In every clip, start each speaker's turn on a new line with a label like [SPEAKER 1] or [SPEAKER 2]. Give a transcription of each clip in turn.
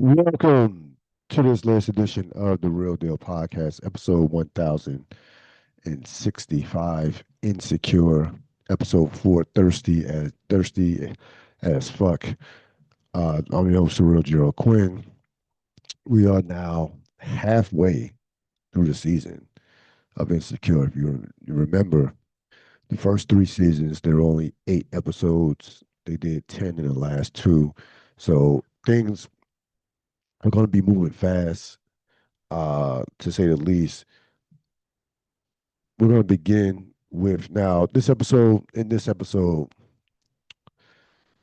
[SPEAKER 1] Welcome to this latest edition of the Real Deal Podcast, episode 1065, Insecure, episode 4, thirsty as fuck. I'm your host, Ril Dil Quinn. We are now halfway through the season of Insecure. If you remember, the first three seasons, there were only 8 episodes. They did 10 in the last two. So things are going to be moving fast, to say the least. We're going to begin with now this episode. In this episode,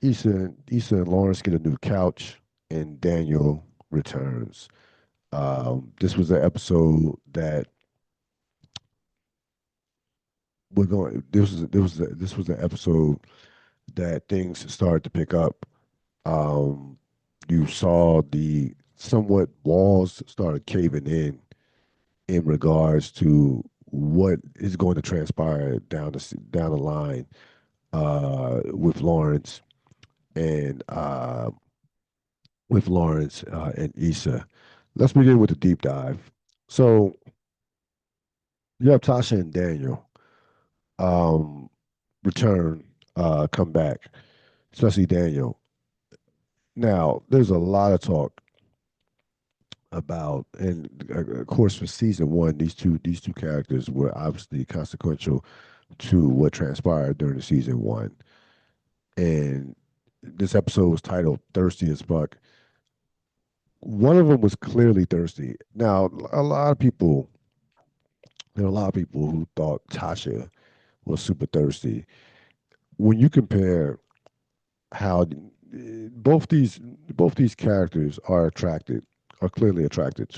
[SPEAKER 1] Issa and Lawrence get a new couch, and Daniel returns. This was an episode that we're going. This was an episode that things started to pick up. Um, you saw the somewhat walls started caving in regards to what is going to transpire down the line with Lawrence and and Issa. Let's begin with the deep dive. So you have Tasha and Daniel um, return, come back, especially Daniel. Now, there's a lot of talk about, and of course, for season one, these two characters were obviously consequential to what transpired during the season one. And this episode was titled "Thirsty as Fuck." One of them was clearly thirsty. Now, there are a lot of people who thought Tasha was super thirsty. When you compare how both these both these characters are clearly attracted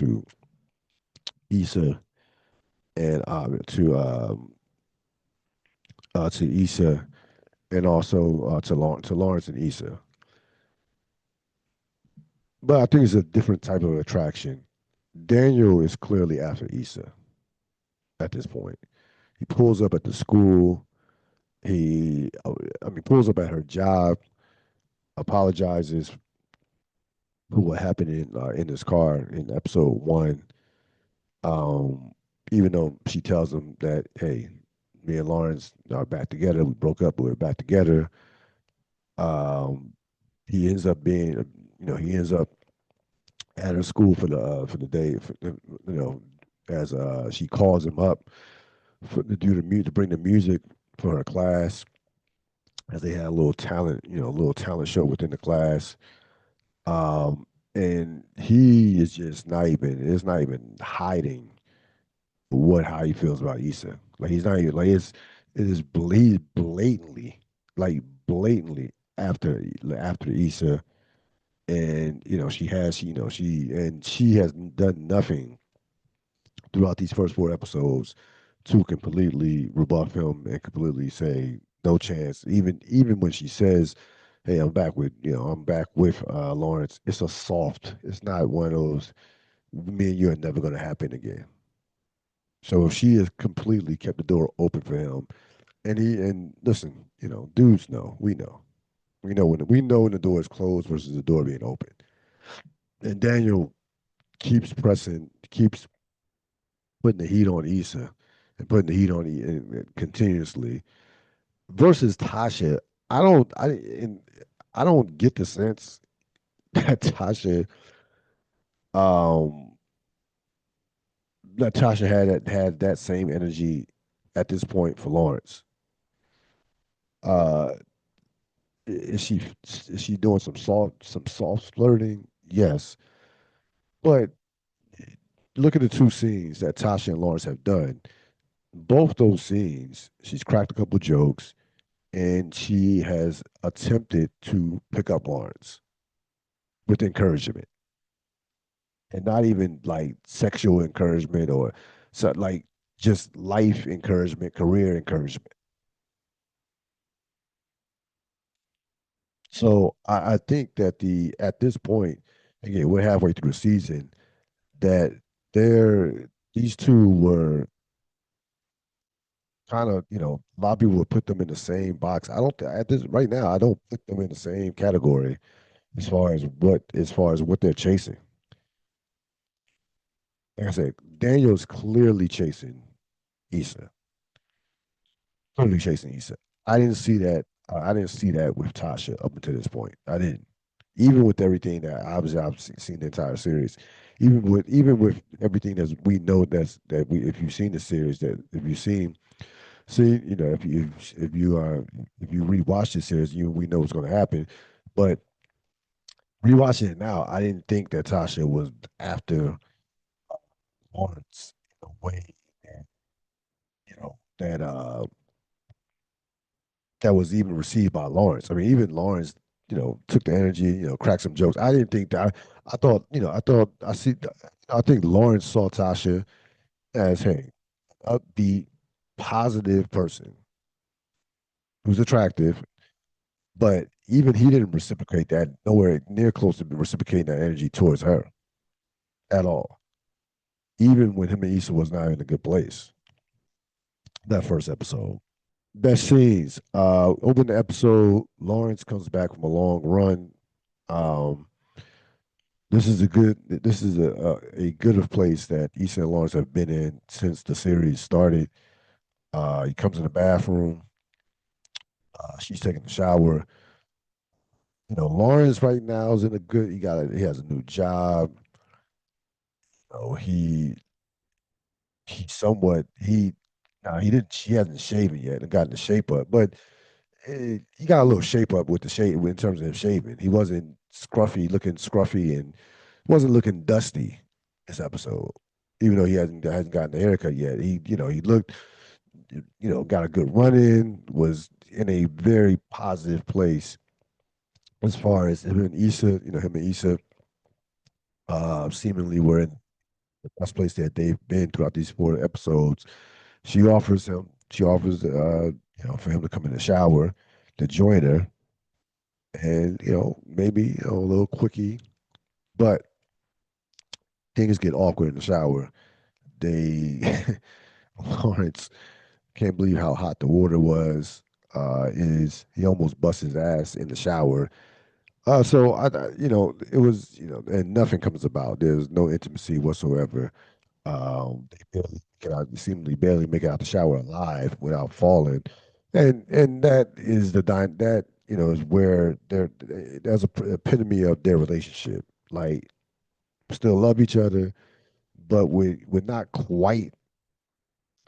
[SPEAKER 1] Issa and to Issa and also to Lawrence and Issa. But I think it's a different type of attraction. Daniel is clearly after Issa at this point. He pulls up at the school. He, I mean, pulls up at her job, apologizes for what happened in his car in episode one. Um, Even though she tells him that, hey, me and Lawrence are back together. We broke up, but we're back together. Um, he ends up being, he ends up at her school for the day, as she calls him up to do the music, to bring the music for her class, as they had a little talent show within the class. Um, and he is just not even hiding how he feels about Issa. Like he's not even like it is blatantly, like blatantly after Issa, and she has done nothing throughout these first 4 episodes to completely rebuff him and completely say no chance. Even when she says, "Hey, I'm back with Lawrence," it's a soft. It's not one of those. Me and you are never going to happen again. So if she has completely kept the door open for him, and listen, dudes know, we know when the door is closed versus the door being open. And Daniel keeps putting the heat on Issa and putting the heat on continuously. Versus Tasha, I don't, I and I don't get the sense that um, Tasha had that same energy at this point for Lawrence. Uh, is she doing some soft flirting? Yes, but look at the two scenes that Tasha and Lawrence have done. Both those scenes, she's cracked a couple jokes and she has attempted to pick up Lawrence with encouragement, and not even like sexual encouragement or so, like just life encouragement, career encouragement. So I think that the at this point, again, we're halfway through the season, that these two were kind of, a lot of people would put them in the same box. I don't at this right now, I don't put them in the same category as far as what they're chasing. Like I said, Daniel's clearly chasing Issa. Clearly chasing Issa. I didn't see that. I didn't see that with Tasha up until this point. I didn't. Even with everything that obviously seen the entire series, even with everything that we know that we if you've seen the series that if you've seen see if you rewatch the series we know what's going to happen, but rewatching it now I didn't think that Tasha was after Lawrence in a way that that was even received by Lawrence. I mean, even Lawrence, took the energy, cracked some jokes. I didn't think that. I thought, I think Lawrence saw Tasha as, hey, upbeat, positive person who's attractive, but even he didn't reciprocate that, nowhere near close to reciprocating that energy towards her at all. Even when him and Issa was not in a good place. That first episode. Best scenes. Open the episode. Lawrence comes back from a long run. Um, this is a good of place that Issa and Lawrence have been in since the series started. He comes in the bathroom. She's taking a shower. Lawrence right now is in a good. He has a new job. He somewhat he didn't he hasn't shaven yet and gotten the shape up, but he got a little shape up with the shave in terms of shaving. He wasn't looking scruffy, and wasn't looking dusty this episode. Even though he hasn't gotten the haircut yet, he looked got a good run in, was in a very positive place as far as him and Issa seemingly were in the best place that they've been throughout these 4 episodes. She offers for him to come in the shower to join her, and maybe a little quickie, but things get awkward in the shower. They Lawrence can't believe how hot the water was. Is he almost busts his ass in the shower? So it was and nothing comes about. There's no intimacy whatsoever. They seemingly barely make it out the shower alive without falling, and that is where that's a epitome of their relationship. Like, still love each other, but we're not quite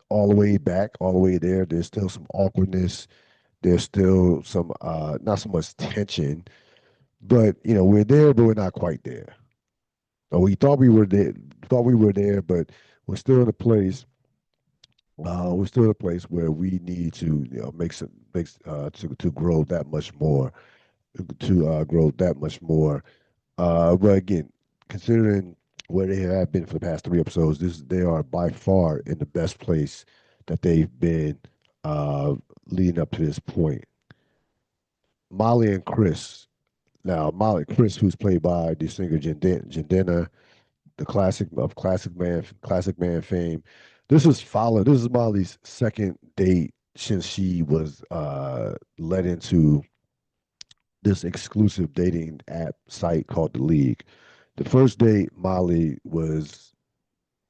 [SPEAKER 1] all the way back, all the way there. There's still some awkwardness. There's still some not so much tension, but we're there, but we're not quite there. Or we thought we were there, but we're still in a place. We're still in a place where we need to to grow that much more, but again, considering where they have been for the past 3 episodes, they are by far in the best place that they've been uh, leading up to this point. Molly and Chris. Now, Chris, who's played by the singer Jendena, the classic man fame. This is Molly's second date since she was led into this exclusive dating app site called The League. The first date, Molly was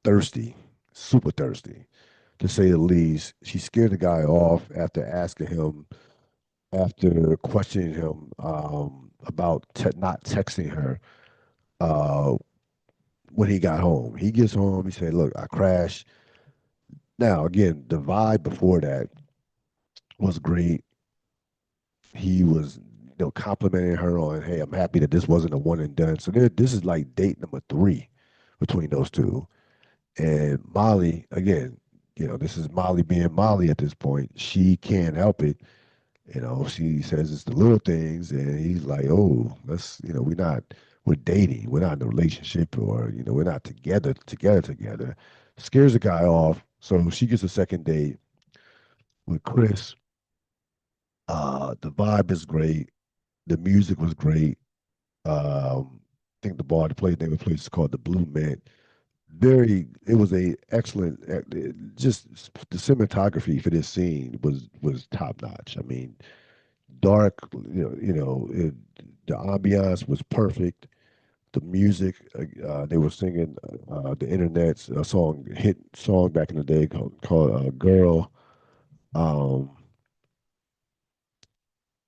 [SPEAKER 1] thirsty, super thirsty, to say the least. She scared the guy off after questioning him about not texting her uh, when he got home. He gets home, he said, "Look, I crashed." Now, again, the vibe before that was great. He was, complimenting her on, "Hey, I'm happy that this wasn't a one and done." So this is like date number three between those two. And Molly, again, this is Molly being Molly at this point. She can't help it. She says it's the little things, and he's like, "Oh, we're dating. We're not in a relationship, or we're not together." Scares the guy off. So she gets a second date with Chris. The vibe is great. The music was great. I think the name of the place is called the Blue Mint. It was a excellent, just the cinematography for this scene was top notch. I mean, dark. The ambiance was perfect. The music, they were singing the internet's hit song back in the day called "Girl." Um,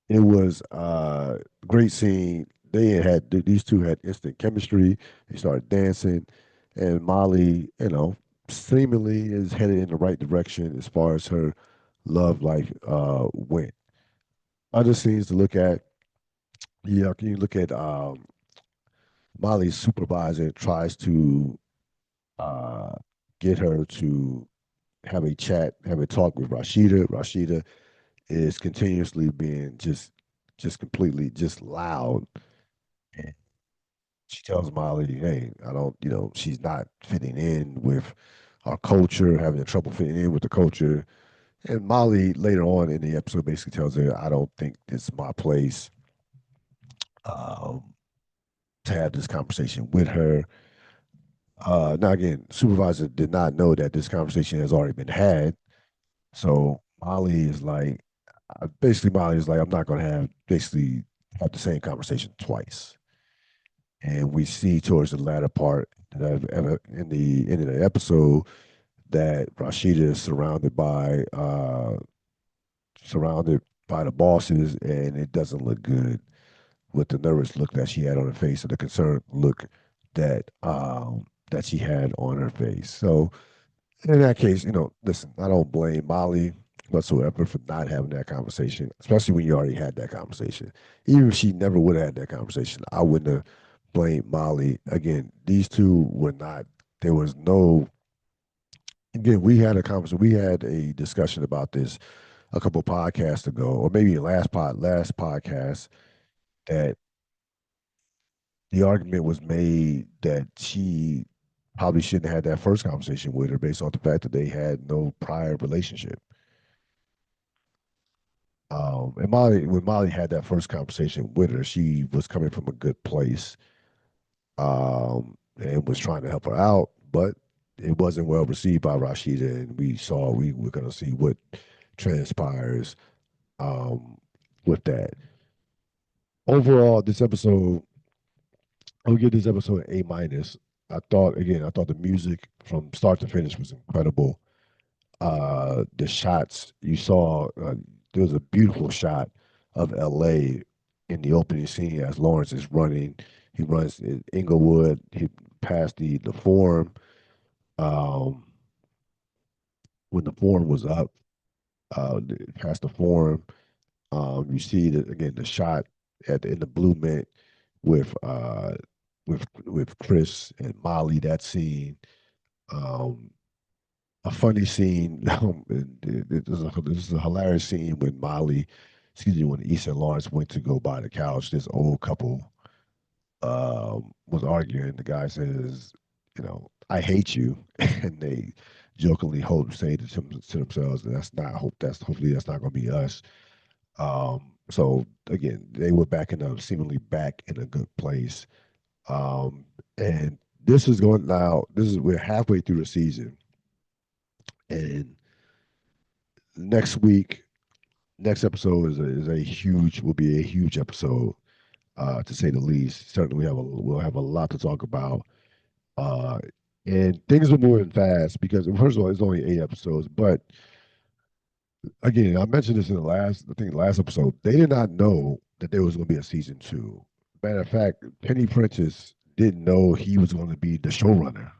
[SPEAKER 1] it was great scene. These two had instant chemistry. They started dancing, and Molly, seemingly is headed in the right direction as far as her love life went. Other scenes to look at. Yeah, can you look at Molly's supervisor tries to uh, get her to have a chat, have a talk with Rashida. Rashida is continuously being just completely just loud. And she tells Molly, "Hey, I don't, she's not fitting in with our culture, having trouble fitting in with the culture." And Molly later on in the episode basically tells her, "I don't think it's my place um, to have this conversation with her." Now again, supervisor did not know that this conversation has already been had. So Molly is like, basically, Molly is like, I'm not going to have the same conversation twice. And we see towards the latter part in the end of the episode that Rashida is surrounded by the bosses, and it doesn't look good with the nervous look that she had on her face, or the concerned look that she had on her face. So in that case, listen, I don't blame Molly whatsoever for not having that conversation, especially when you already had that conversation. Even if she never would have had that conversation, I wouldn't have blamed Molly. Again, these two were not, there was no, again, we had a discussion about this a couple podcasts ago, or maybe last podcast, that the argument was made that she probably shouldn't have had that first conversation with her based on the fact that they had no prior relationship. And when Molly had that first conversation with her, she was coming from a good place, and was trying to help her out, but it wasn't well received by Rashida, and we were going to see what transpires um, with that. Overall, I would give this episode an A-minus. I thought the music from start to finish was incredible. The shots you saw, there was a beautiful shot of LA in the opening scene as Lawrence is running. He runs in Inglewood. He passed the forum. Um, when the forum was up, past the forum, you see that again the shot in the Blue Mint with with Chris and Molly. That scene. Um, a funny scene. This is a hilarious scene when when Issa and Lawrence went to go buy the couch. This old couple was arguing. The guy says, "I hate you," and they jokingly say to themselves, hopefully that's not going to be us. So again, they were backing up, seemingly back in a good place. Um, and this is going now. We're halfway through the season, and next week, next episode will be a huge episode, to say the least. Certainly, we'll have a lot to talk about, uh, and things are moving fast because first of all, it's only 8 episodes. But again, I mentioned this in I think last episode. They did not know that there was going to be a season two. Matter of fact, Penny Prentice didn't know he was going to be the showrunner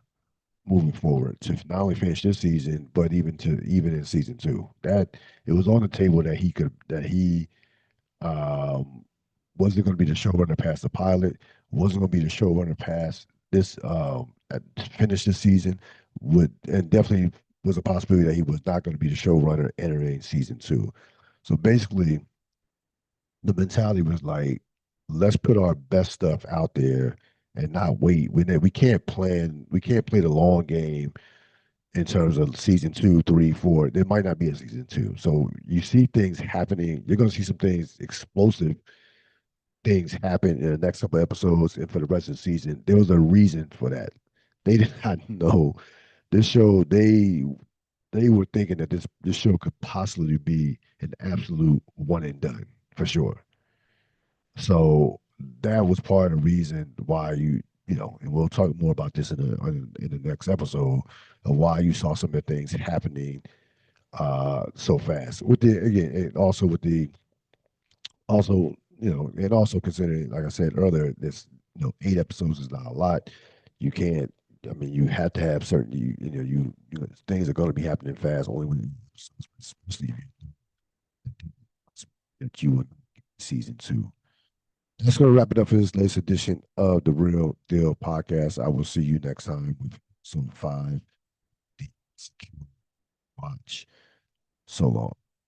[SPEAKER 1] moving forward to not only finish this season, but even in season two. That it was on the table that he um, wasn't going to be the showrunner past the pilot, wasn't going to be the showrunner past this finish this season, would and definitely was a possibility that he was not going to be the showrunner entering season two. So basically, the mentality was like, let's put our best stuff out there and not wait. We can't play the long game in terms of season two, three, four. There might not be a season two. So you see things happening. You're going to see some things, explosive things happen in the next couple episodes and for the rest of the season. There was a reason for that. They did not know this show. They were thinking that this show could possibly be an absolute one and done. for sure. So that was part of the reason why and we'll talk more about this in the next episode of why you saw some of the things happening so fast. With the again, and also with the also and also considering, like I said earlier, this 8 episodes is not a lot. You can't. I mean, you have to have certain. Things are going to be happening fast. Only when, especially if that you in season two. That's going to wrap it up for this latest edition of the Real Deal podcast. I will see you next time with episode 5. Watch. So long.